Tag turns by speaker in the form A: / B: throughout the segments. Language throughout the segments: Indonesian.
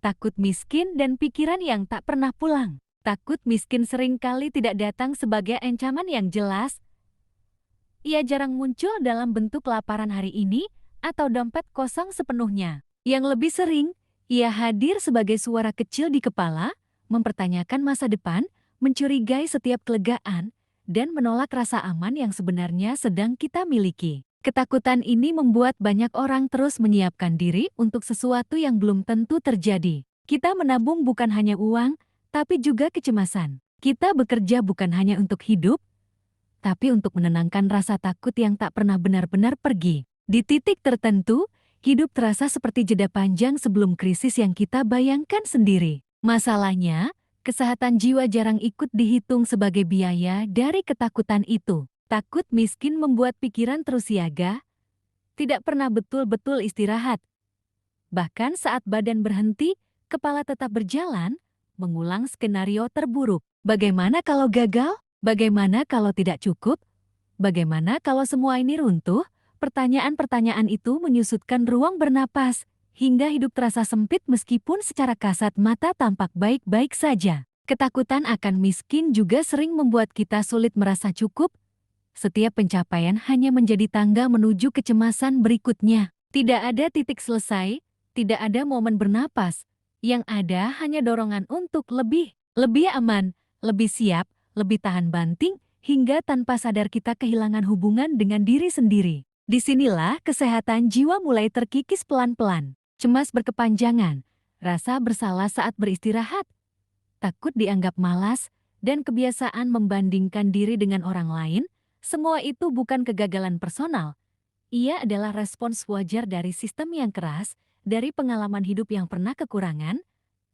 A: Takut miskin dan pikiran yang tak pernah pulang. Takut miskin seringkali tidak datang sebagai ancaman yang jelas. Ia jarang muncul dalam bentuk laparan hari ini atau dompet kosong sepenuhnya. Yang lebih sering, ia hadir sebagai suara kecil di kepala, mempertanyakan masa depan, mencurigai setiap kelegaan, dan menolak rasa aman yang sebenarnya sedang kita miliki. Ketakutan ini membuat banyak orang terus menyiapkan diri untuk sesuatu yang belum tentu terjadi. Kita menabung bukan hanya uang, tapi juga kecemasan. Kita bekerja bukan hanya untuk hidup, tapi untuk menenangkan rasa takut yang tak pernah benar-benar pergi. Di titik tertentu, hidup terasa seperti jeda panjang sebelum krisis yang kita bayangkan sendiri. Masalahnya, kesehatan jiwa jarang ikut dihitung sebagai biaya dari ketakutan itu. Takut miskin membuat pikiran terus siaga, tidak pernah betul-betul istirahat. Bahkan saat badan berhenti, kepala tetap berjalan, mengulang skenario terburuk. Bagaimana kalau gagal? Bagaimana kalau tidak cukup? Bagaimana kalau semua ini runtuh? Pertanyaan-pertanyaan itu menyusutkan ruang bernapas, hingga hidup terasa sempit meskipun secara kasat mata tampak baik-baik saja. Ketakutan akan miskin juga sering membuat kita sulit merasa cukup. Setiap pencapaian hanya menjadi tangga menuju kecemasan berikutnya. Tidak ada titik selesai, tidak ada momen bernapas. Yang ada hanya dorongan untuk lebih aman, lebih siap, lebih tahan banting, hingga tanpa sadar kita kehilangan hubungan dengan diri sendiri. Disinilah kesehatan jiwa mulai terkikis pelan-pelan. Cemas berkepanjangan, rasa bersalah saat beristirahat, takut dianggap malas, dan kebiasaan membandingkan diri dengan orang lain. Semua itu bukan kegagalan personal. Ia adalah respons wajar dari sistem yang keras, dari pengalaman hidup yang pernah kekurangan,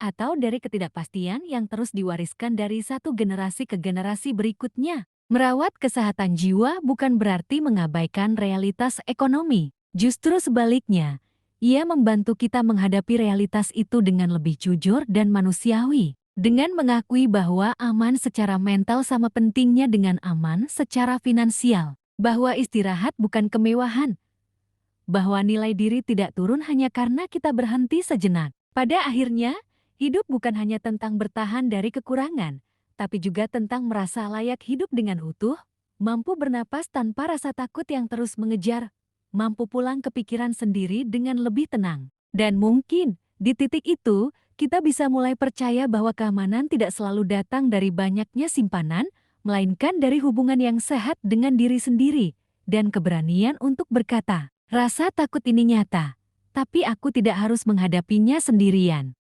A: atau dari ketidakpastian yang terus diwariskan dari satu generasi ke generasi berikutnya. Merawat kesehatan jiwa bukan berarti mengabaikan realitas ekonomi. Justru sebaliknya, ia membantu kita menghadapi realitas itu dengan lebih jujur dan manusiawi. Dengan mengakui bahwa aman secara mental sama pentingnya dengan aman secara finansial. Bahwa istirahat bukan kemewahan. Bahwa nilai diri tidak turun hanya karena kita berhenti sejenak. Pada akhirnya, hidup bukan hanya tentang bertahan dari kekurangan, tapi juga tentang merasa layak hidup dengan utuh, mampu bernapas tanpa rasa takut yang terus mengejar, mampu pulang ke pikiran sendiri dengan lebih tenang. Dan mungkin, di titik itu, kita bisa mulai percaya bahwa keamanan tidak selalu datang dari banyaknya simpanan, melainkan dari hubungan yang sehat dengan diri sendiri, dan keberanian untuk berkata, rasa takut ini nyata, tapi aku tidak harus menghadapinya sendirian.